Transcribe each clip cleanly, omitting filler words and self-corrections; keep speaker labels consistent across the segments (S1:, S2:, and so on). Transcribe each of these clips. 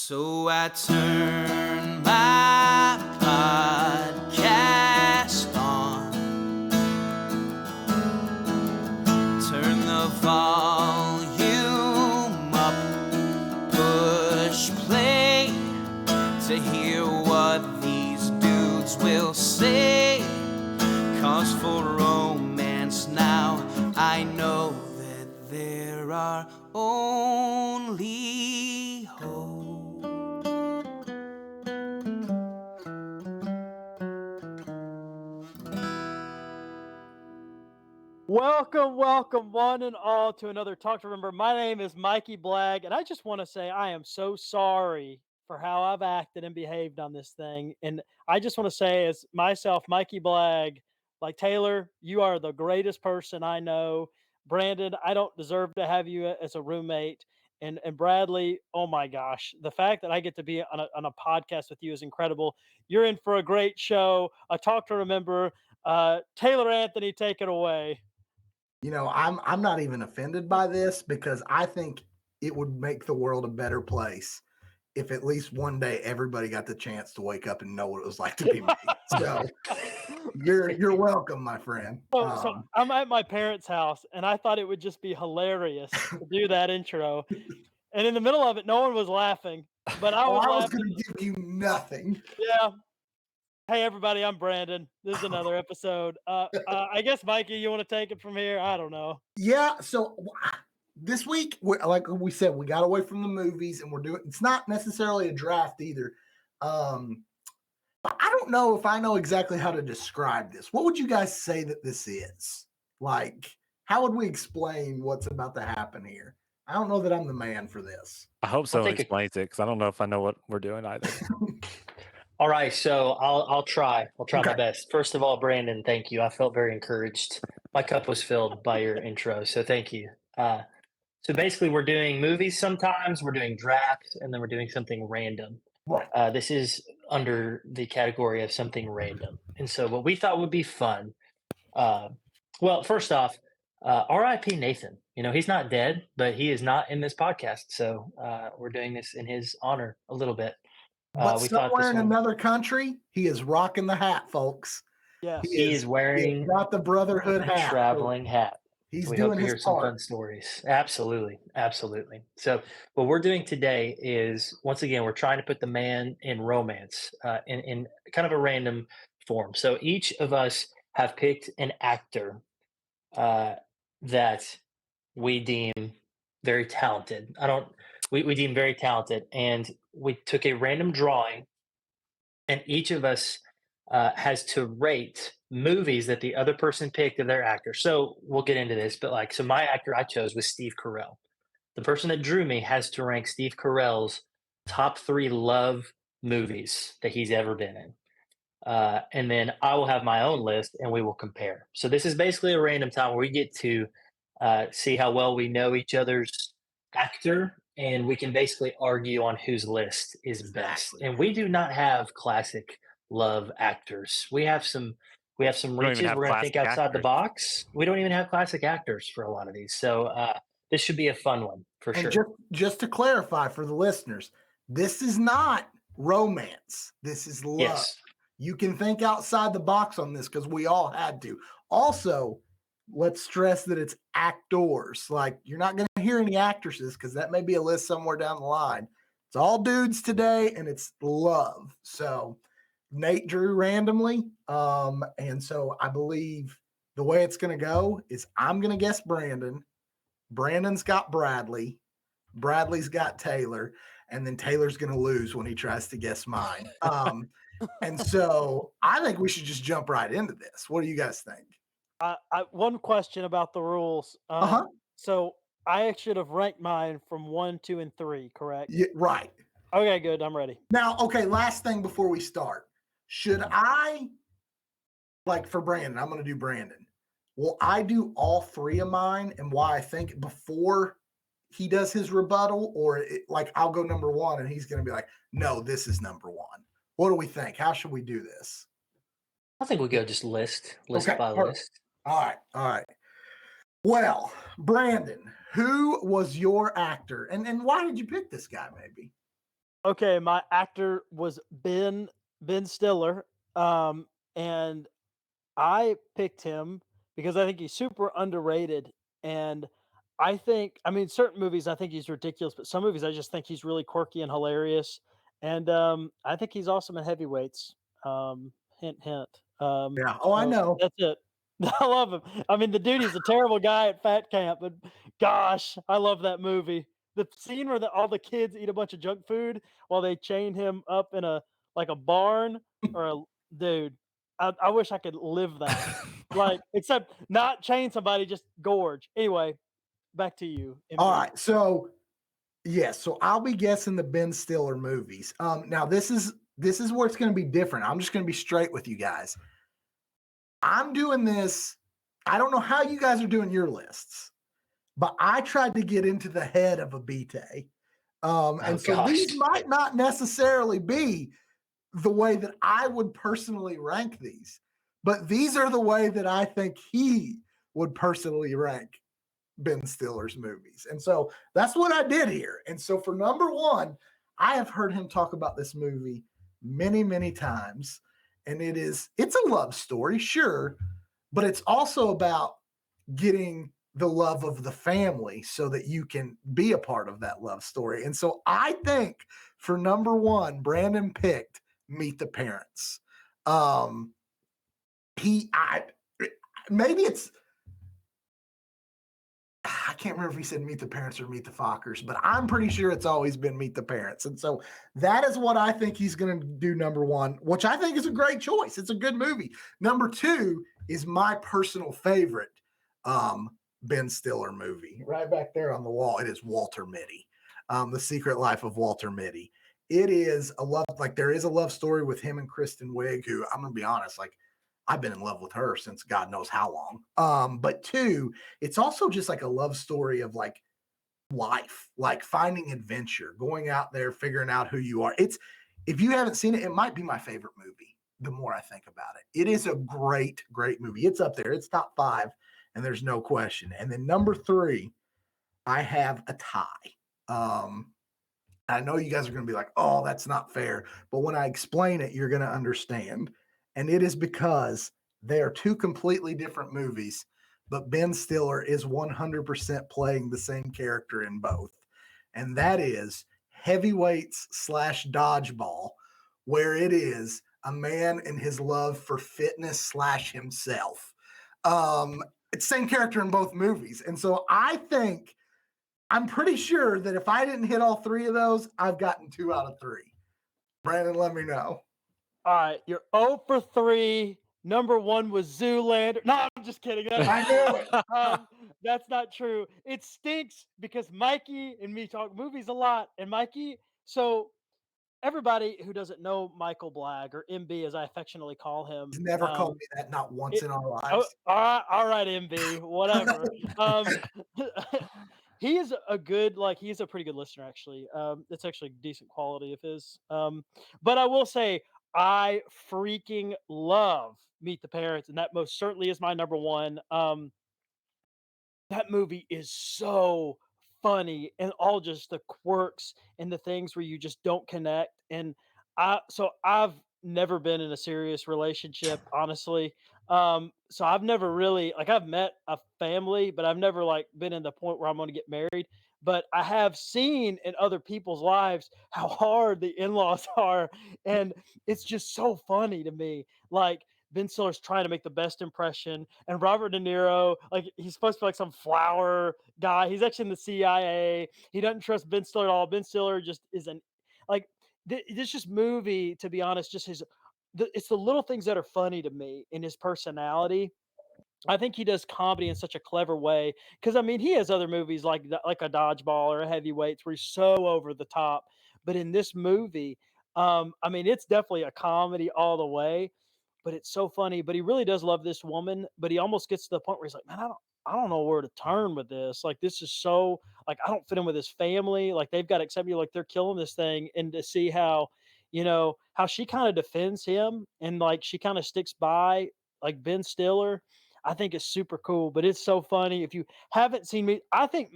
S1: So I turn my podcast on, turn the volume up, push play to hear what these dudes will say. 'Cause for romance now I know that there are only hope.
S2: Welcome, one and all, to another Talk to Remember. My name is Mikey Blagg, and I just want to say I am so sorry for how I've acted and behaved on this thing. And I just want to say, as myself, Mikey Blagg, like Taylor, you are the greatest person I know. Brandon, I don't deserve to have you as a roommate. And Bradley, oh my gosh, the fact that I get to be on a podcast with you is incredible. You're in for a great show. A Talk to Remember. Taylor Anthony, take it away.
S3: You know, I'm not even offended by this because I think it would make the world a better place if at least one day everybody got the chance to wake up and know what it was like to be me. So you're welcome, my friend.
S2: So I'm at my parents' house, and I thought it would just be hilarious to do that intro. And in the middle of it, no one was laughing, but I was laughing.
S3: Going to give you nothing.
S2: Yeah. Hey, everybody, I'm Brandon. This is another episode. I guess, Mikey, you want to take it from here? I don't know.
S3: Yeah. So this week, like we said, we got away from the movies, and it's not necessarily a draft either. But I don't know if I know exactly how to describe this. What would you guys say that this is? Like, how would we explain what's about to happen here? I don't know that I'm the man for this.
S4: I hope someone explains it, because I don't know if I know what we're doing either.
S5: All right, so I'll try. I'll try my best. First of all, Brandon, thank you. I felt very encouraged. My cup was filled by your intro, so thank you. So basically, we're doing movies sometimes, we're doing drafts, and then we're doing something random. This is under the category of something random. And so what we thought would be fun, well, first off, R.I.P. Nathan. You know, he's not dead, but he is not in this podcast. So we're doing this in his honor a little bit.
S3: But somewhere in another country, he is rocking the hat, folks.
S2: Yeah,
S5: he is wearing
S3: got the brotherhood hat,
S5: traveling hat.
S3: He's
S5: we
S3: doing
S5: hope to
S3: his
S5: hear
S3: part.
S5: Some fun stories. Absolutely. So what we're doing today is, once again, we're trying to put the man in romance in kind of a random form. So each of us have picked an actor that we deem very talented. We deem very talented, and we took a random drawing, and each of us has to rate movies that the other person picked of their actor. So we'll get into this, but so my actor I chose was Steve Carell. The person that drew me has to rank Steve Carell's top 3 love movies that he's ever been in. And then I will have my own list, and we will compare. So this is basically a random time where we get to see how well we know each other's actor, and we can basically argue on whose list is best. And we do not have classic love actors. We have some reaches. We're going to think outside the box. We don't even have classic actors for a lot of these. So this should be a fun one for sure.
S3: Just to clarify for the listeners, this is not romance. This is love. Yes. You can think outside the box on this because we all had to. Also, let's stress that it's actors. Like, you're not going to hear any actresses because that may be a list somewhere down the line. It's all dudes today, and it's love. So Nate drew randomly. And so I believe the way it's going to go is I'm going to guess Brandon. Brandon's got Bradley. Bradley's got Taylor. And then Taylor's going to lose when he tries to guess mine. And so I think we should just jump right into this. What do you guys think?
S2: One question about the rules. So I should have ranked mine from 1, 2, and 3, correct?
S3: Yeah, right.
S2: Okay, good. I'm ready.
S3: Now, okay, last thing before we start. Should I, for Brandon, I'm going to do Brandon. Will I do all 3 of mine and why I think before he does his rebuttal? Or I'll go number 1 and he's going to be like, no, this is number 1. What do we think? How should we do this?
S5: I think we go just list by list.
S3: All right. Well, Brandon, who was your actor? And why did you pick this guy, maybe?
S2: Okay, my actor was Ben Stiller, um, and I picked him because I think he's super underrated, and I mean, certain movies I think he's ridiculous, but some movies I just think he's really quirky and hilarious, and, I think he's awesome in Heavyweights, hint, hint,
S3: Yeah. Oh, I
S2: so
S3: know.
S2: that's it. I love him. I mean, the dude, he's a terrible guy at fat camp, but gosh, I love that movie. The scene where all the kids eat a bunch of junk food while they chain him up in a barn or a dude, I wish I could live that. Like, except not chain somebody, just gorge. Anyway, back to you,
S3: All
S2: MB.
S3: right. So yes, so I'll be guessing the Ben Stiller movies. Now this is where it's going to be different. I'm just going to be straight with you guys. I'm doing this. I don't know how you guys are doing your lists, but I tried to get into the head of a Bite.
S5: Oh
S3: And so these
S5: gosh.
S3: might not necessarily be the way that I would personally rank these, but these are the way that I think he would personally rank Ben Stiller's movies. And so that's what I did here. And so for number one, I have heard him talk about this movie many, many times. And it's a love story, sure, but it's also about getting the love of the family so that you can be a part of that love story. And so I think for number one, Brandon picked Meet the Parents. Um, he, I, maybe it's, I can't remember if he said Meet the Parents or Meet the Fockers, but I'm pretty sure it's always been Meet the Parents. And so that is what I think he's going to do number one, which I think is a great choice. It's a good movie. Number two is my personal favorite Ben Stiller movie. Right back there on the wall, it is Walter Mitty, The Secret Life of Walter Mitty. It is a love, like there is a love story with him and Kristen Wiig, who I'm going to be honest, like I've been in love with her since God knows how long. But two, it's also just like a love story of like life, like finding adventure, going out there, figuring out who you are. It's, if you haven't seen it, it might be my favorite movie. The more I think about it, it is a great, great movie. It's up there. It's top five, and there's no question. And then number three, I have a tie. I know you guys are going to be like, oh, that's not fair. But when I explain it, you're going to understand. And it is because they are two completely different movies, but Ben Stiller is 100% playing the same character in both. And that is Heavyweights / Dodgeball, where it is a man and his love for fitness / himself. It's same character in both movies. And so I think, I'm pretty sure that if I didn't hit all three of those, I've gotten 2 out of 3. Brandon, let me know.
S2: All right, you're 0 for 3. Number one was Zoolander. No, I'm just kidding.
S3: I knew it.
S2: That's not true. It stinks because Mikey and me talk movies a lot, and Mikey. So everybody who doesn't know Michael Blagg, or MB as I affectionately call him,
S3: He's never called me that, not once
S2: it,
S3: in our
S2: oh,
S3: lives.
S2: all right, MB, whatever. Um, he is a good, like, he's a pretty good listener, actually. It's actually decent quality of his. But I will say, I freaking love Meet the Parents, and that most certainly is my number one. That movie is so funny, and all just the quirks and the things where you just don't connect. And I've never been in a serious relationship, honestly. So I've never really, like, I've met a family, but I've never like been in the point where I'm going to get married. But I have seen in other people's lives how hard the in-laws are, and it's just so funny to me. Like, Ben Stiller's trying to make the best impression, and Robert De Niro, like, he's supposed to be like some flower guy. He's actually in the CIA. He doesn't trust Ben Stiller at all. Ben Stiller just isn't like this. Just movie, to be honest, just it's the little things that are funny to me in his personality. I think he does comedy in such a clever way because I mean he has other movies like a Dodgeball or a Heavyweights where he's so over the top, but in this movie, I mean it's definitely a comedy all the way, but it's so funny. But he really does love this woman, but he almost gets to the point where he's like, man, I don't know where to turn with this. Like this is so like I don't fit in with his family. Like they've got to accept me. Like they're killing this thing, and to see how how she kind of defends him and like she kind of sticks by like Ben Stiller. I think it's super cool, but it's so funny. If you haven't seen me, I think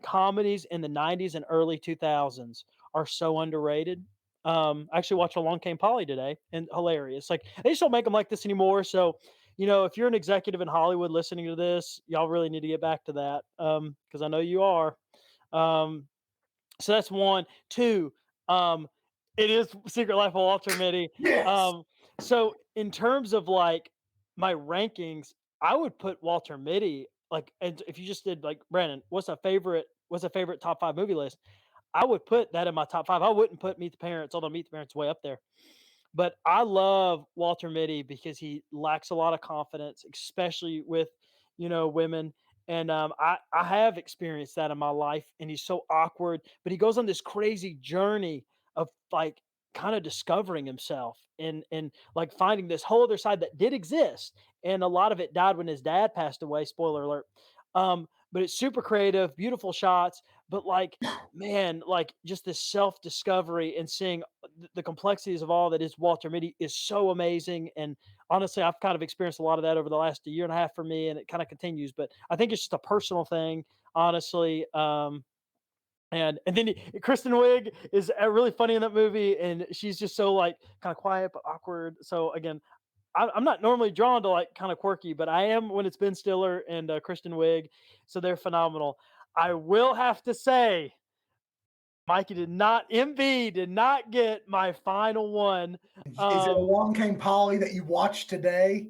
S2: comedies in the '90s and early 2000s are so underrated. I actually watched Along Came Polly today, and hilarious. Like they just don't make them like this anymore. So, if you're an executive in Hollywood listening to this, y'all really need to get back to that because I know you are. Um, so that's one. Two, um, it is Secret Life of Walter Mitty.
S3: Yes.
S2: So in terms of like my rankings, I would put Walter Mitty like, and if you just did like Brandon, what's a favorite top five movie list? I would put that in my top five. I wouldn't put Meet the Parents, although Meet the Parents way up there. But I love Walter Mitty because he lacks a lot of confidence, especially with, women. And I have experienced that in my life, and he's so awkward. But he goes on this crazy journey of like kind of discovering himself and like finding this whole other side that did exist. And a lot of it died when his dad passed away. Spoiler alert. But it's super creative, beautiful shots. But like, man, like just this self discovery and seeing the complexities of all that is Walter Mitty is so amazing. And honestly, I've kind of experienced a lot of that over the last year and a half for me, and it kind of continues. But I think it's just a personal thing, honestly. And then Kristen Wiig is really funny in that movie, and she's just so like kind of quiet but awkward. So again, I'm not normally drawn to like kind of quirky, but I am when it's Ben Stiller and Kristen Wiig, so they're phenomenal. I will have to say, MB did not get my final one.
S3: Is it Along Came Polly that you watched today?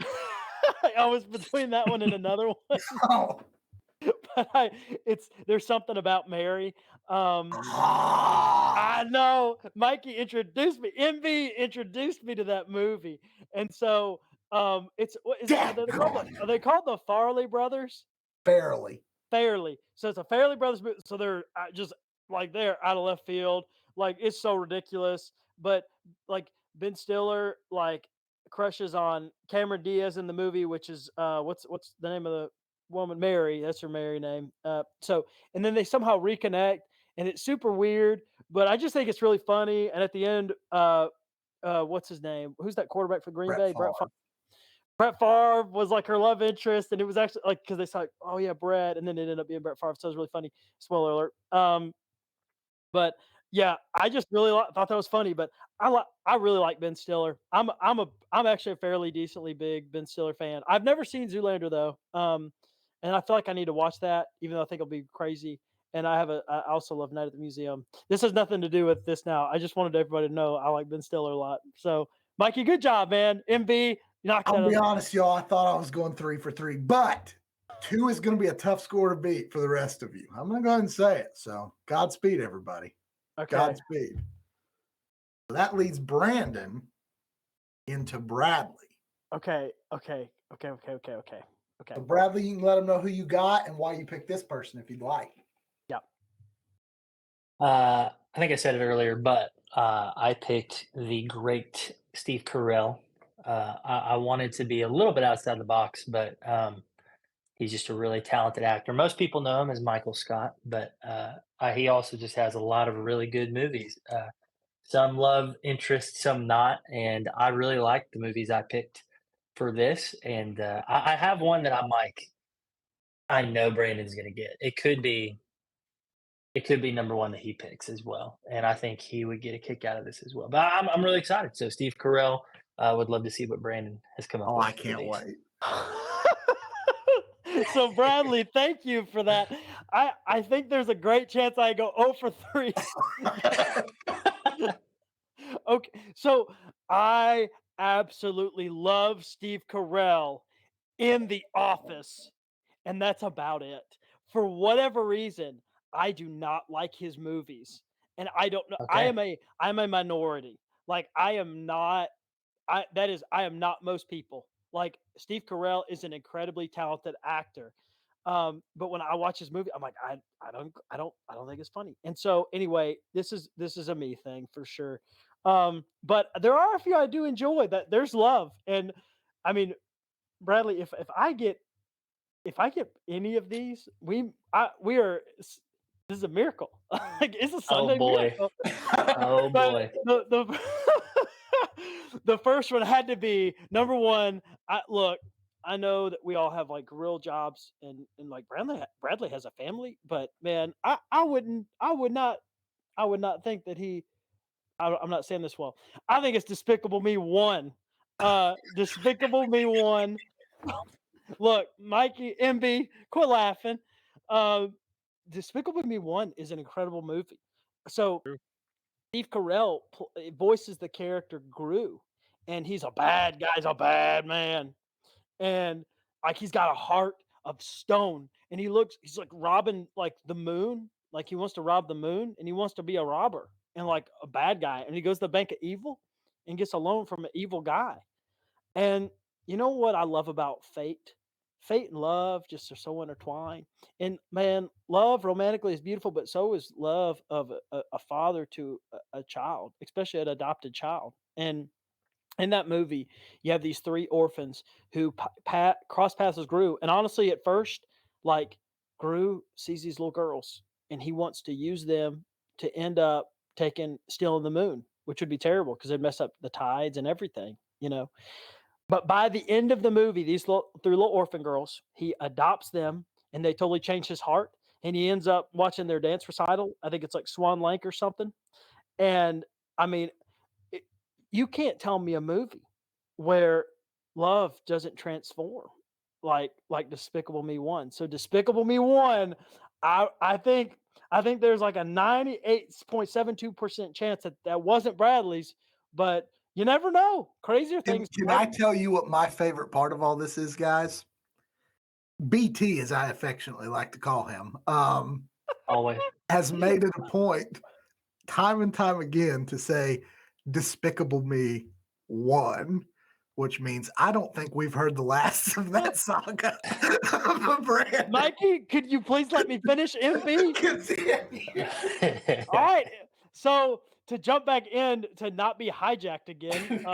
S2: I was between that one and another one.
S3: Oh.
S2: But there's something about Mary.
S3: Ah.
S2: I know Mikey introduced me. MB introduced me to that movie, and so it's what is are they called? Are they called the Farley brothers?
S3: Barely.
S2: Fairly. So it's a Fairley Brothers movie. So they're just like they're out of left field. Like it's so ridiculous. But like Ben Stiller like crushes on Cameron Diaz in the movie, which is what's the name of the woman? Mary. That's her Mary name. So and then they somehow reconnect, and it's super weird. But I just think it's really funny. And at the end, what's his name? Who's that quarterback for Green Bay? Brett Favre was like her love interest, and it was actually like because they saw, like, oh yeah, Brett, and then it ended up being Brett Favre, so it was really funny. Spoiler alert. But yeah, I just really thought that was funny. But I really like Ben Stiller. I'm actually a fairly decently big Ben Stiller fan. I've never seen Zoolander though, and I feel like I need to watch that, even though I think it'll be crazy. And I also love Night at the Museum. This has nothing to do with this now. I just wanted everybody to know I like Ben Stiller a lot. So, Mikey, good job, man. MB,
S3: I'll be honest, y'all. I thought I was going 3 for 3, but 2 is going to be a tough score to beat for the rest of you. I'm going to go ahead and say it. So, Godspeed, everybody.
S2: Okay.
S3: Godspeed. That leads Brandon into Bradley.
S2: Okay.
S3: So Bradley, you can let them know who you got and why you picked this person if you'd like.
S2: Yep.
S5: I think I said it earlier, but I picked the great Steve Carell. I wanted to be a little bit outside the box, but he's just a really talented actor. Most people know him as Michael Scott, but he also just has a lot of really good movies. Some love interest, some not, and I really like the movies I picked for this. And I have one that I know Brandon's going to get. It could be number one that he picks as well, and I think he would get a kick out of this as well. But I'm really excited. So Steve Carell, would love to see what Brandon has come up with.
S3: I can't wait.
S2: So Bradley, thank you for that. I think there's a great chance I go 0 for 3. Okay, so I absolutely love Steve Carell in The Office, and that's about it. For whatever reason, I do not like his movies, and I don't know.
S5: Okay.
S2: I'm a minority. Like I am not. I am not most people. Like Steve Carell is an incredibly talented actor. But when I watch his movie, I'm like, I don't think it's funny. And so anyway, this is a me thing for sure. But there are a few I do enjoy that there's love. And I mean, Bradley, if I get any of these, we are this is a miracle. Like it's a Sunday
S5: Oh boy.
S2: miracle.
S5: Oh
S2: But
S5: boy.
S2: the the first one had to be number one. Look, I know that we all have like real jobs, and like Bradley has a family, but man, I would not I would not think that he. I'm not saying this well. I think it's Despicable Me 1. Despicable Me 1. Look, Mikey, MB, quit laughing. Uh, Despicable Me 1 is an incredible movie. So
S4: True.
S2: Steve Carell voices the character Gru, and he's a bad guy. He's a bad man, and like he's got a heart of stone, and he's like robbing like the moon, like he wants to rob the moon, and he wants to be a robber and like a bad guy, and he goes to the bank of evil and gets a loan from an evil guy. And you know what I love about fate? Fate and love just are so intertwined. And man, love romantically is beautiful, but so is love of a father to a child, especially an adopted child. And in that movie, you have these three orphans who cross paths with Gru. And honestly, at first, like Gru sees these little girls and he wants to use them to end up stealing the moon, which would be terrible because it'd mess up the tides and everything, you know. But by the end of the movie, three little orphan girls, he adopts them and they totally change his heart. And he ends up watching their dance recital. I think it's like Swan Lake or something. And I mean, it, you can't tell me a movie where love doesn't transform like Despicable Me 1. So Despicable Me 1, I think there's like a 98.72% chance that that wasn't Bradley's, but you never know. Crazier things.
S3: Can I tell you what my favorite part of all this is, guys? BT, as I affectionately like to call him,
S5: Always.
S3: has made it a point time and time again to say Despicable Me 1, which means I don't think we've heard the last of that saga of Brandon.
S2: Mikey, could you please let me finish, MB? All right. So to jump back in to not be hijacked again,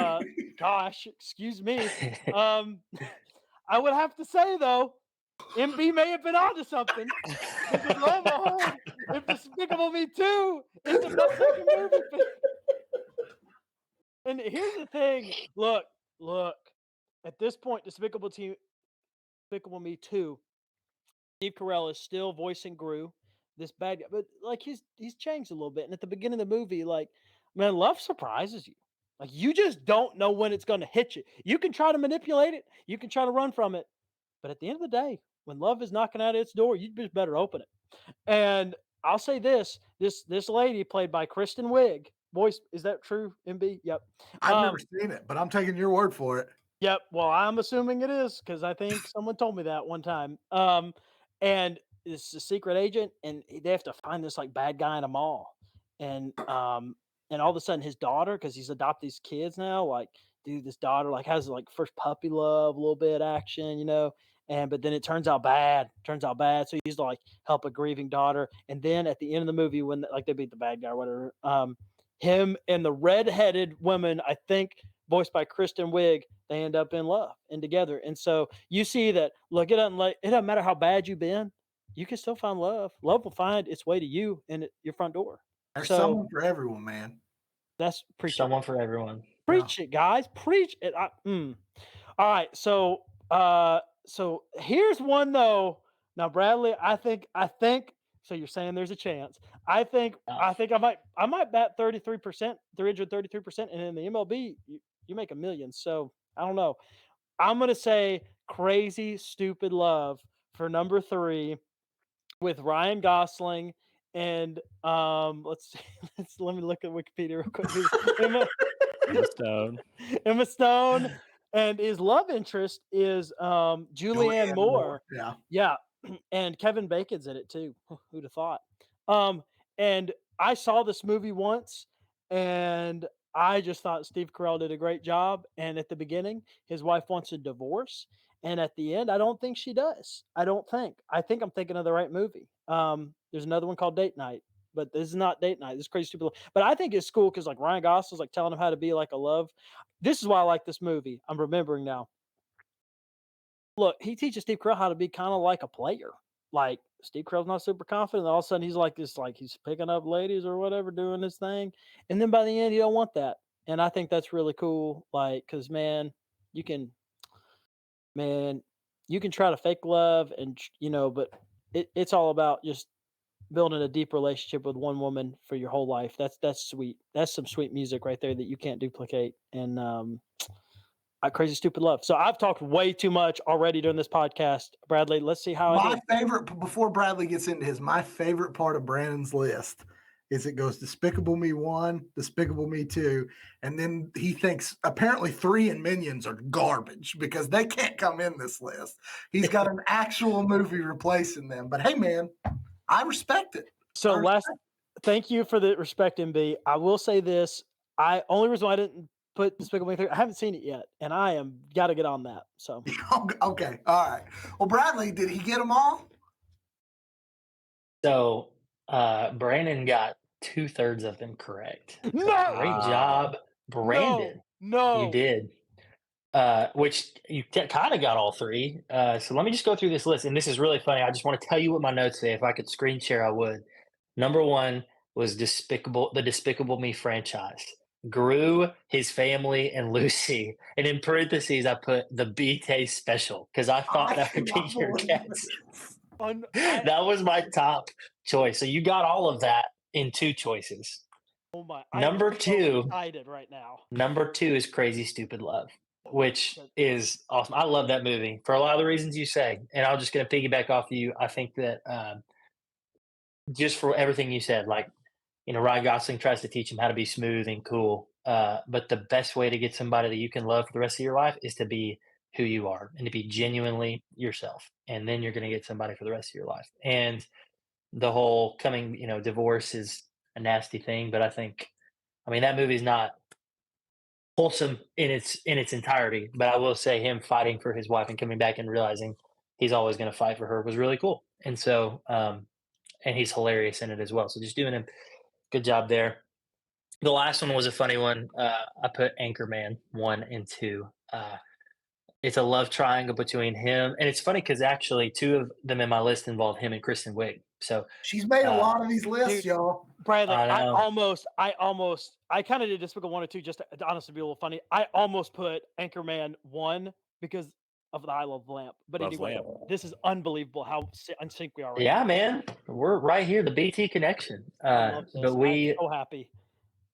S2: gosh, excuse me. I would have to say though, MB may have been onto something. Because lo and behold, if Despicable Me 2 is the best second movie. And here's the thing. Look. At this point, Despicable Me 2, Steve Carell is still voicing Gru, this bad guy, but like he's changed a little bit. And at the beginning of the movie, like, man, love surprises you. Like you just don't know when it's going to hit you. You can try to manipulate it, you can try to run from it, but at the end of the day, when love is knocking at its door, you just better open it. And I'll say this lady played by Kristen Wiig. Voice, is that true, MB? Yep.
S3: I've never seen it, but I'm taking your word for it.
S2: Yep. Well, I'm assuming it is because I think someone told me that one time. And it's a secret agent, and they have to find this like bad guy in a mall, and all of a sudden his daughter, because he's adopted these kids now, like, dude, this daughter like has like first puppy love, a little bit action, but then it turns out bad. So he's like help a grieving daughter, and then at the end of the movie when like they beat the bad guy or whatever, him and the red-headed woman, I think voiced by Kristen Wiig, they end up in love and together. And so you see that, look, it doesn't matter how bad you've been, you can still find love. Love will find its way to you and your front door.
S3: There's
S2: So
S3: someone for everyone, man.
S2: that's preach
S5: Someone for everyone.
S2: Preach it, guys. Preach it. All right. So here's one though. Now, Bradley, I think so. You're saying there's a chance. I think I might bat 33%, 333%, and in the MLB, you make $1 million. So I don't know. I'm gonna say Crazy Stupid Love for number 3 with Ryan Gosling and let's see, let me look at Wikipedia real quick.
S4: Emma Stone.
S2: Emma Stone, and his love interest is Julianne Moore. Yeah, and Kevin Bacon's in it too. Who'd have thought? And I saw this movie once, and I just thought Steve Carell did a great job. And at the beginning, his wife wants a divorce, and at the end, I don't think she does. I think I'm thinking of the right movie. There's another one called Date Night, but this is not Date Night. This is Crazy Stupid Love. But I think it's cool because like Ryan Gosling's like telling him how to be like a love. This is why I like this movie. I'm remembering now. Look, he teaches Steve Carell how to be kind of like a player. Like Steve Carell's not super confident. All of a sudden, he's like this, like he's picking up ladies or whatever, doing his thing. And then by the end, you don't want that. And I think that's really cool. Like, because you can try to fake love, and but it's all about just building a deep relationship with one woman for your whole life. That's sweet. That's some sweet music right there that you can't duplicate. And Crazy Stupid Love. So I've talked way too much already during this podcast. Bradley, let's see how I
S3: My
S2: did.
S3: favorite, before Bradley gets into his, my favorite part of Brandon's list is it goes Despicable Me 1, Despicable Me 2, and then he thinks apparently 3 and Minions are garbage because they can't come in this list. He's got an actual movie replacing them. But hey, man, I respect it.
S2: So thank you for the respect, MB. I will say this. Only reason why I didn't put Despicable Me 3, I haven't seen it yet, and I am got to get on that. So
S3: Okay, all right. Well, Bradley, did he get them all?
S5: So Brandon got 2/3 of them correct.
S2: No!
S5: Great job, Brandon. You
S2: No.
S5: did. Which you kind of got all 3. So let me just go through this list, and this is really funny. I just want to tell you what my notes say. If I could screen share, I would. Number 1 was the Despicable Me franchise. Gru, his family, and Lucy. And in parentheses, I put the BK special because I thought that would be your guess. That was my top choice. So you got all of that in 2 choices.
S2: Oh my!
S5: Number
S2: I'm so
S5: 2.
S2: excited right now.
S5: Number 2 is Crazy Stupid Love, which is awesome. I love that movie for a lot of the reasons you say. And I'm just going to piggyback off you. I think that just for everything you said, like, Ryan Gosling tries to teach him how to be smooth and cool. But the best way to get somebody that you can love for the rest of your life is to be who you are and to be genuinely yourself. And then you're going to get somebody for the rest of your life. And the whole divorce is a nasty thing. But that movie's not wholesome in its entirety. But I will say him fighting for his wife and coming back and realizing he's always going to fight for her was really cool. And so, and he's hilarious in it as well. So just doing a good job there. The last one was a funny one. I put Anchorman 1 and 2. It's a love triangle between him, and it's funny because actually 2 of them in my list involve him and Kristen Wiig. So
S3: she's made a lot of these lists,
S2: dude,
S3: y'all.
S2: Bradley,
S5: I
S2: kind of did Despicable 1 and 2 just to honestly be a little funny. I almost put Anchorman 1 because of the I Love Lamp. But
S4: Loves
S2: anyway,
S4: Lamp.
S2: this is unbelievable how in sync we are right
S5: yeah,
S2: now.
S5: man, we're right here, the BT connection.
S2: I love this.
S5: But
S2: I'm so happy.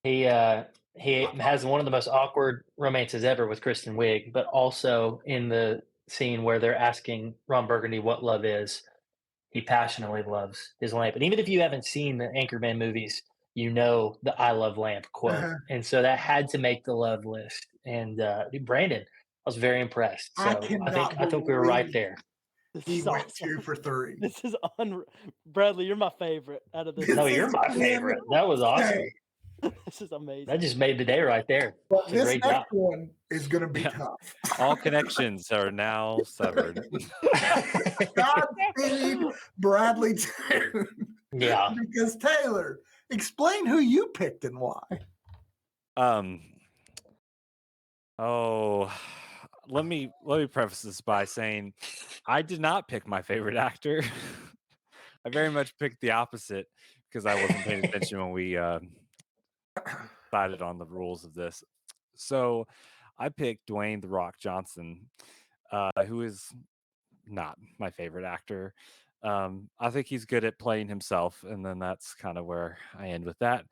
S5: he has one of the most awkward romances ever with Kristen Wiig, but also in the scene where they're asking Ron Burgundy what love is, he passionately loves his lamp. And even if you haven't seen the Anchorman movies, you know the "I love lamp" quote, and so that had to make the love list. And Brandon, I was very impressed. So I think we were right there.
S3: He went 2 for 3.
S2: This is Bradley, you're my favorite out of this.
S5: No, you're my favorite. That was awesome.
S2: This is amazing.
S5: That just made the day right there.
S3: But this
S5: great
S3: next
S5: job.
S3: one is going to be tough.
S4: All connections are now severed.
S3: Godspeed, Bradley too.
S5: Yeah.
S3: Because Taylor, explain who you picked and why.
S4: Let me preface this by saying I did not pick my favorite actor. I very much picked the opposite because I wasn't paying attention when we decided on the rules of this. So I picked Dwayne "The Rock" Johnson, who is not my favorite actor. I think he's good at playing himself, and then that's kind of where I end with that.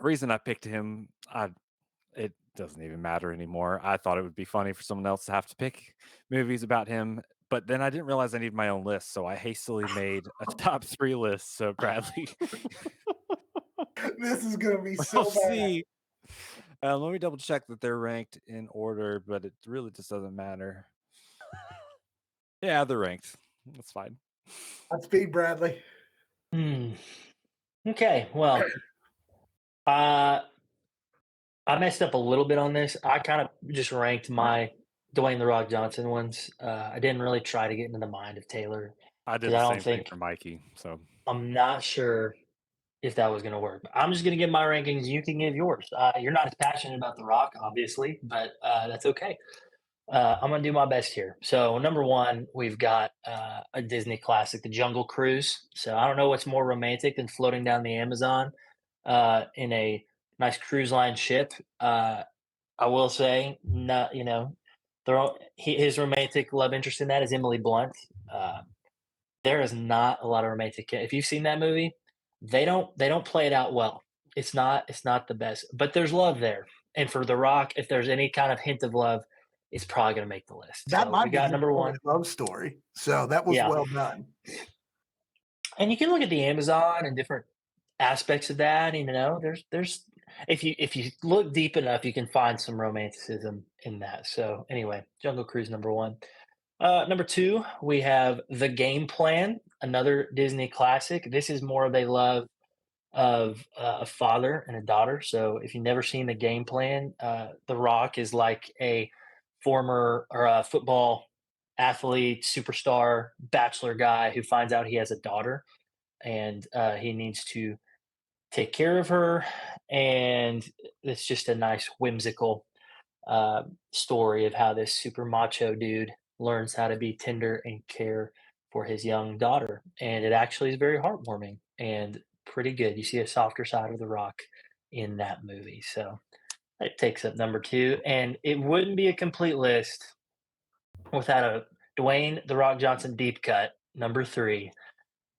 S4: Reason I picked him, it doesn't even matter anymore. I thought it would be funny for someone else to have to pick movies about him, but then I didn't realize I needed my own list, so I hastily made a top 3 list. So Bradley,
S3: this is going to be so bad.
S4: See. Let me double check that they're ranked in order, but it really just doesn't matter. Yeah, they're ranked. That's fine.
S3: Godspeed, Bradley.
S5: Okay, well, I messed up a little bit on this. I kind of just ranked my Dwayne "The Rock" Johnson ones. I didn't really try to get into the mind of Taylor.
S4: I did the same thing for Mikey, so
S5: I'm not sure if that was going to work. But I'm just going to give my rankings. You can give yours. You're not as passionate about The Rock, obviously, but that's okay. I'm going to do my best here. So number 1, we've got a Disney classic, The Jungle Cruise. So I don't know what's more romantic than floating down the Amazon in a nice cruise line ship. I will say, his romantic love interest in that is Emily Blunt. There is not a lot of romantic. If you've seen that movie, they don't play it out well. It's not the best, but there's love there. And for The Rock, if there's any kind of hint of love, it's probably going to make the list.
S3: That
S5: So we
S3: might be
S5: got
S3: his
S5: number
S3: only
S5: one.
S3: love story. So that was
S5: Yeah,
S3: well done.
S5: and you can look at the Amazon and different aspects of that. There's if you look deep enough, you can find some romanticism in that. So anyway, Jungle Cruise number one. Number two, we have The Game Plan, another Disney classic. This is more of a love of a father and a daughter. So if you've never seen The Game Plan, The Rock is like a former or a football athlete, superstar, bachelor guy who finds out he has a daughter, and he needs to take care of her. And it's just a nice, whimsical story of how this super macho dude learns how to be tender and care for his young daughter. And it actually is very heartwarming and pretty good. You see a softer side of The Rock in that movie. So it takes up number two. And it wouldn't be a complete list without a Dwayne The Rock Johnson deep cut, number three,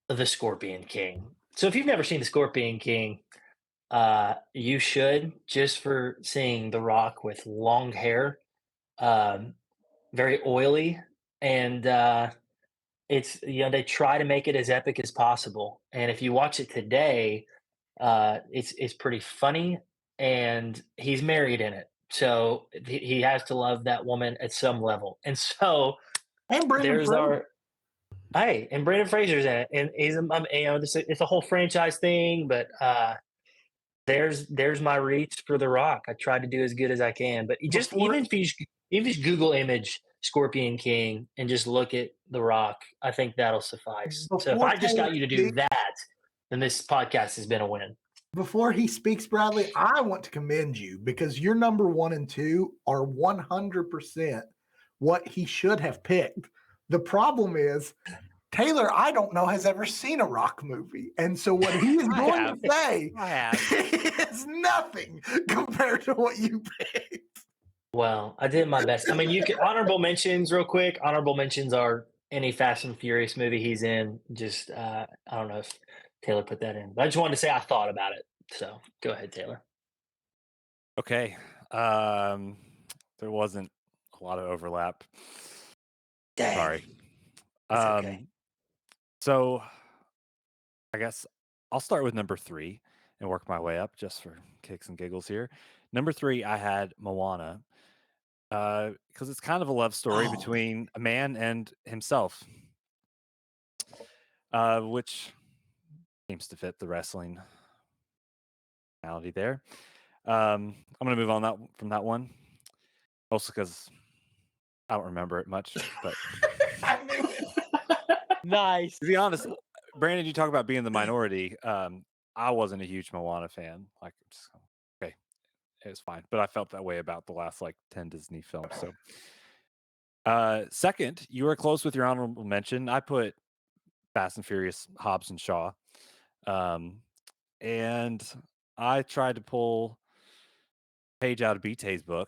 S5: The Scorpion King. So if you've never seen The Scorpion King, you should, just for seeing The Rock with long hair, um, very oily, and it's they try to make it as epic as possible. And if you watch it today, it's pretty funny, and he's married in it, so he has to love that woman at some level. And so
S3: And Brendan
S5: there's
S3: Fraser.
S5: our hey, and Brandon Fraser's in it, and he's it's a whole franchise thing, but there's my reach for The Rock. I try to do as good as I can, but just
S3: Before
S5: even if you Google image Scorpion King and just look at The Rock, I think that'll suffice. So if
S3: before
S5: I just
S3: Taylor
S5: got you to do
S3: speaks,
S5: that, then this podcast has been a win.
S3: before he speaks, Bradley, I want to commend you because your number 1 and 2 are 100% what he should have picked. The problem is Taylor, I don't know, has ever seen a Rock movie. And so what he is going to say is nothing compared to what you picked.
S5: Well, I did my best. I mean, you can honorable mentions real quick. Honorable mentions are any Fast and Furious movie he's in. Just I don't know if Taylor put that in, but I just wanted to say I thought about it. So go ahead, Taylor.
S4: Okay. There wasn't a lot of overlap.
S5: Dang.
S4: Sorry.
S5: It's okay.
S4: So I guess I'll start with number 3 and work my way up just for kicks and giggles here. Number 3, I had Moana, because it's kind of a love story between a man and himself, which seems to fit the wrestling reality there. I'm going to move on from that one, mostly because I don't remember it much. But
S2: Nice.
S4: to be honest, Brandon, you talk about being the minority. I wasn't a huge Moana fan. Like, okay, it was fine, but I felt that way about the last 10 Disney films. So, second, you were close with your honorable mention. I put Fast and Furious, Hobbs and Shaw, and I tried to pull a page out of BT's book.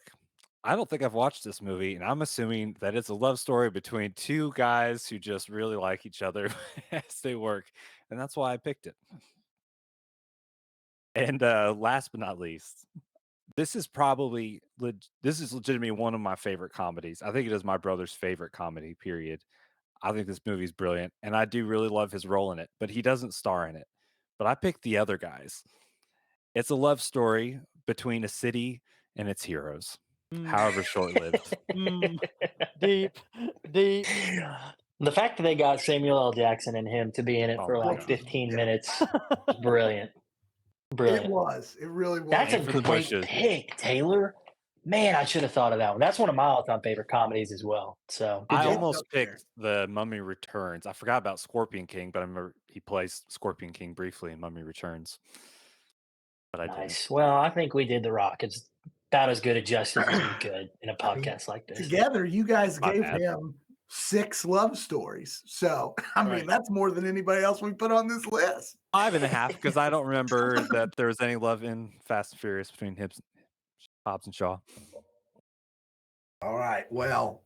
S4: I don't think I've watched this movie, and I'm assuming that it's a love story between two guys who just really like each other as they work, and that's why I picked it. And last but not least, this is legitimately one of my favorite comedies. I think it is my brother's favorite comedy, period. I think this movie's brilliant, and I do really love his role in it, but he doesn't star in it. But I picked The Other Guys. It's a love story between a city and its heroes, however short-lived.
S2: Deep.
S5: The fact that they got Samuel L. Jackson and him to be in it for
S4: my
S5: like
S4: God.
S5: 15 minutes, brilliant. Brilliant.
S3: It really was.
S5: That's a
S4: for the
S5: great
S4: bushes.
S5: pick, Taylor. Man, I should have thought of that one. That's one of my all-time favorite comedies as well. So good
S4: I
S5: job.
S4: almost picked The Mummy Returns. I forgot about Scorpion King, but I remember he plays Scorpion King briefly in Mummy Returns. But I didn't.
S5: Nice. Well, I think we did The Rock. It's about as good a justice as we could in a podcast like this.
S3: Together, you guys
S4: My
S3: gave
S4: bad.
S3: him 6 love stories. So, I mean,
S4: Right.
S3: that's more than anybody else we put on this list.
S4: 5.5, because I don't remember that there was any love in Fast and Furious between Hobbs and Shaw.
S3: All right. Well,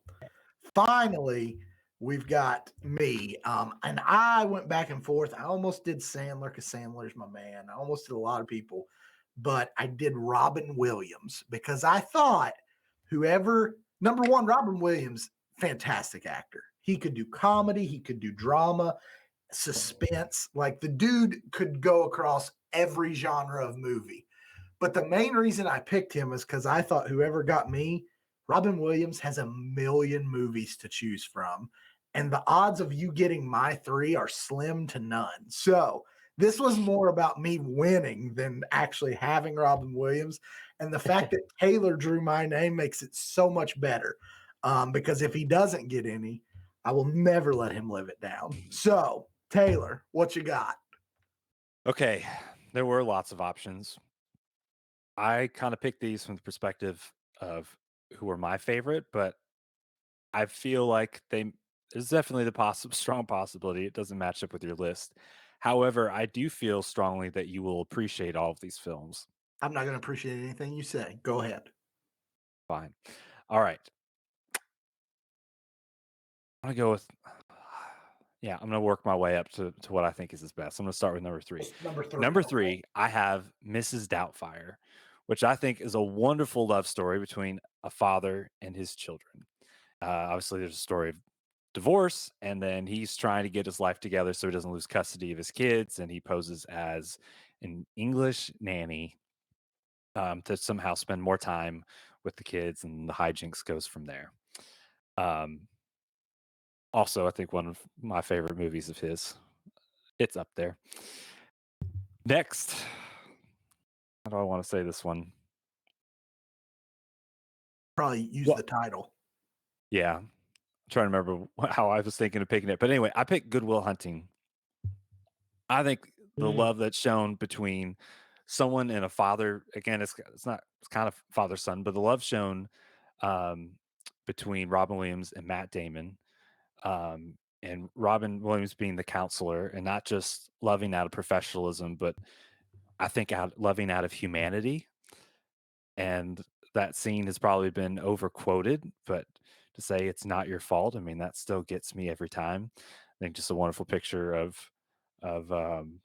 S3: finally, we've got me. And I went back and forth. I almost did Sandler because Sandler's my man. I almost did a lot of people, but I did Robin Williams because I thought number one, Robin Williams, fantastic actor. He could do comedy, he could do drama, suspense. Like the dude could go across every genre of movie. But the main reason I picked him is because I thought whoever got me, Robin Williams has a million movies to choose from. And the odds of you getting my three are slim to none. So this was more about me winning than actually having Robin Williams. And the fact that Taylor drew my name makes it so much better. Because if he doesn't get any, I will never let him live it down. So, Taylor, what you got?
S4: Okay, there were lots of options. I kind of picked these from the perspective of who are my favorite, but I feel like there's definitely the strong possibility it doesn't match up with your list. However, I do feel strongly that you will appreciate all of these films.
S3: I'm not going to appreciate anything you say. Go ahead.
S4: Fine. All right. I'm gonna go with yeah, I'm gonna work my way up to what I think is his best. I'm gonna start with number three.
S3: Number three.
S4: Number three, I have Mrs. Doubtfire, which I think is a wonderful love story between a father and his children. Obviously, there's a story of divorce, and then he's trying to get his life together so he doesn't lose custody of his kids, and he poses as an English nanny to somehow spend more time with the kids, and the hijinks goes from there. Um, Also, I think one of my favorite movies of his. It's up there. Next, how do I want to say this one?
S3: Probably use the title.
S4: Yeah, I'm trying to remember how I was thinking of picking it. But anyway, I picked Good Will Hunting. I think the love that's shown between someone and a father, again, it's kind of father son, but the love shown um, between Robin Williams and Matt Damon, and Robin Williams being the counselor and not just loving out of professionalism, but I think loving out of humanity. And that scene has probably been over quoted, but to say it's not your fault, I mean, that still gets me every time. I think just a wonderful picture of um,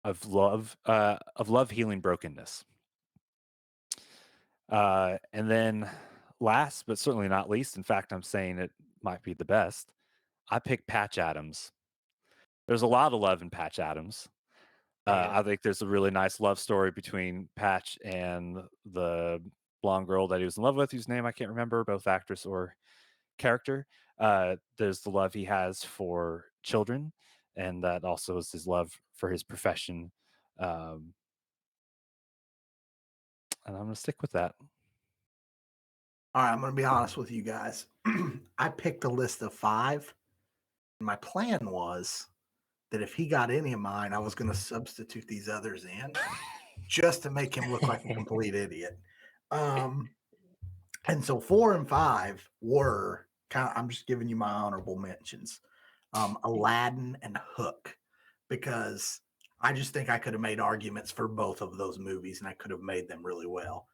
S4: of love healing brokenness. And then last but certainly not least, in fact, I'm saying it might be the best, I picked Patch Adams. There's a lot of love in Patch Adams. I think there's a really nice love story between Patch and the blonde girl that he was in love with, whose name I can't remember, both actress or character. There's the love he has for children, and that also is his love for his profession. And I'm going to stick with that.
S3: All right, I'm going to be honest with you guys. I picked a list of 5. My plan was that if he got any of mine, I was going to substitute these others in just to make him look like a complete idiot. And so 4 and 5 were I'm just giving you my honorable mentions. Aladdin and Hook, because I just think I could have made arguments for both of those movies and I could have made them really well.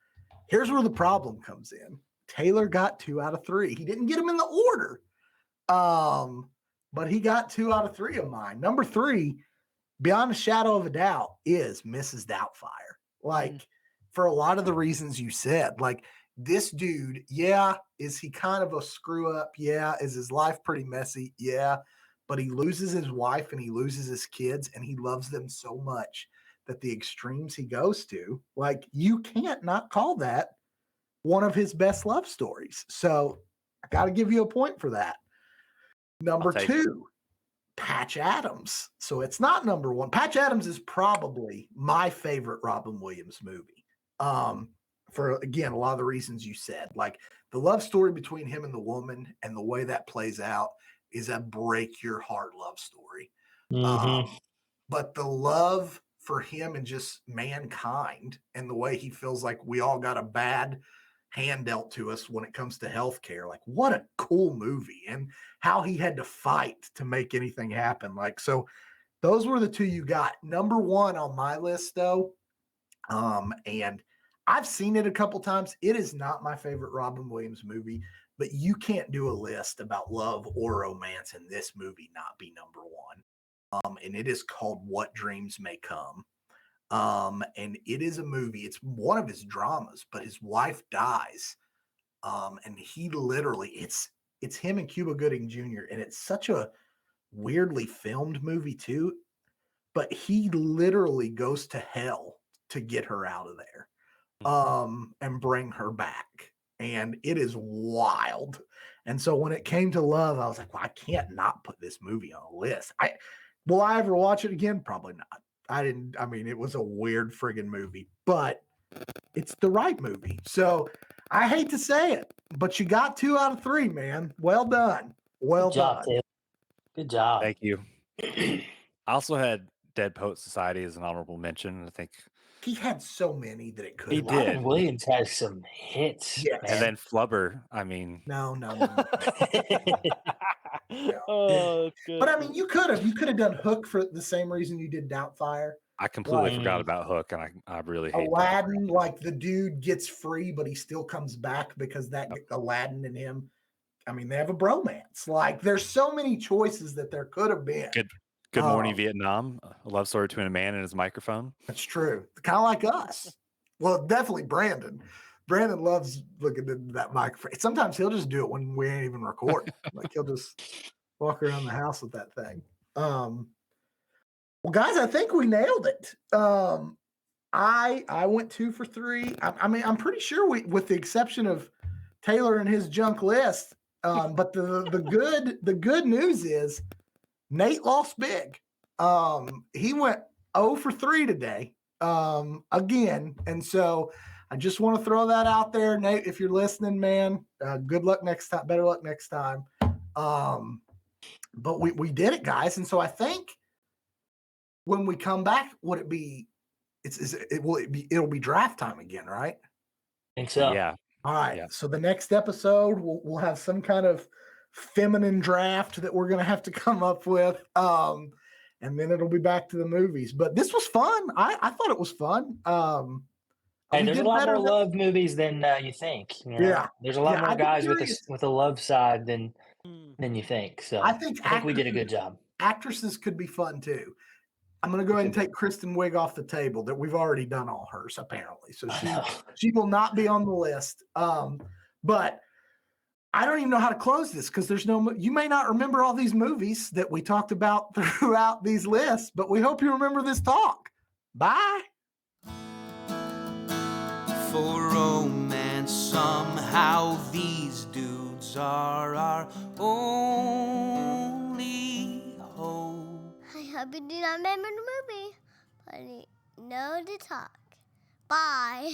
S3: Here's where the problem comes in. Taylor got 2 out of 3. He didn't get them in the order. But he got 2 out of 3 of mine. Number 3, beyond a shadow of a doubt, is Mrs. Doubtfire. Like, for a lot of the reasons you said, like, this dude, yeah, is he kind of a screw up? Yeah. Is his life pretty messy? Yeah. But he loses his wife and he loses his kids and he loves them so much that the extremes he goes to, like, you can't not call that one of his best love stories. So I got to give you a point for that. Number 2, Patch Adams. So it's not number 1. Patch Adams is probably my favorite Robin Williams movie. For, again, a lot of the reasons you said, like the love story between him and the woman and the way that plays out is a break your heart love story. But the love for him and just mankind and the way he feels like we all got a bad hand dealt to us when it comes to healthcare. Like, what a cool movie, and how he had to fight to make anything happen. Like, so those were the 2 you got. Number 1 on my list, though, and I've seen it a couple times. It is not my favorite Robin Williams movie. but you can't do a list about love or romance and this movie not be number one. And it is called What Dreams May Come. And it is a movie, it's one of his dramas, but his wife dies. And he literally, it's him and Cuba Gooding Jr. And it's such a weirdly filmed movie too. But he literally goes to hell to get her out of there, and bring her back. And it is wild. And so when it came to love, I was like, well, I can't not put this movie on a list. Will I ever watch it again? Probably not. I mean, it was a weird friggin' movie, but it's the right movie. So I hate to say it, but you got 2 out of 3, man. Well done. Well
S5: Good job,
S3: done.
S5: Taylor. Good job.
S4: Thank you. I also had Dead Poet Society as an honorable mention. I think
S3: He had so many that it could.
S4: He did.
S5: Robin Williams has some hits.
S3: Yes.
S4: and then Flubber. I mean,
S3: No.
S2: Oh, that's good.
S3: But I mean, you could have done Hook for the same reason you did Doubtfire.
S4: I completely
S5: Right.
S4: forgot about Hook, and I really hate that.
S3: Aladdin, like the dude gets free, but he still comes back because that Aladdin and him. I mean, they have a bromance. Like, there's so many choices that there could have been.
S4: Good Morning Vietnam, a love story between a man and his microphone.
S3: That's true. Kind of like us. Well, definitely Brandon. Brandon loves looking at that microphone. Sometimes he'll just do it when we ain't even recording. Like, he'll just walk around the house with that thing. Well, guys, I think we nailed it. I went 2 for 3. I mean, I'm pretty sure with the exception of Taylor and his junk list. But the good news is Nate lost big. He went 0 for 3 today. Again, and so I just want to throw that out there, Nate. If you're listening, man, good luck next time. Better luck next time. But we did it, guys, and so I think when we come back, would it be? It'll be draft time again, right?
S5: I think so.
S4: Yeah.
S3: All right.
S4: Yeah.
S3: So the next episode, we'll have some kind of feminine draft that we're gonna have to come up with. And then it'll be back to the movies. But this was fun. I thought it was fun.
S5: Hey, there's a lot more love movies than you think. You know?
S3: Yeah.
S5: There's a lot more
S3: I'd be
S5: guys
S3: curious.
S5: with a love side than you think. So
S3: I think
S5: we did a good job.
S3: Actresses could be fun too. I'm going to go ahead and take Kristen Wiig off the table. That we've already done all hers apparently, so she will not be on the list. But I don't even know how to close this because there's no. You may not remember all these movies that we talked about throughout these lists, but we hope you remember this talk. Bye.
S1: For romance, somehow these dudes are our only hope.
S6: I hope you do not remember the movie, but you know to talk. Bye.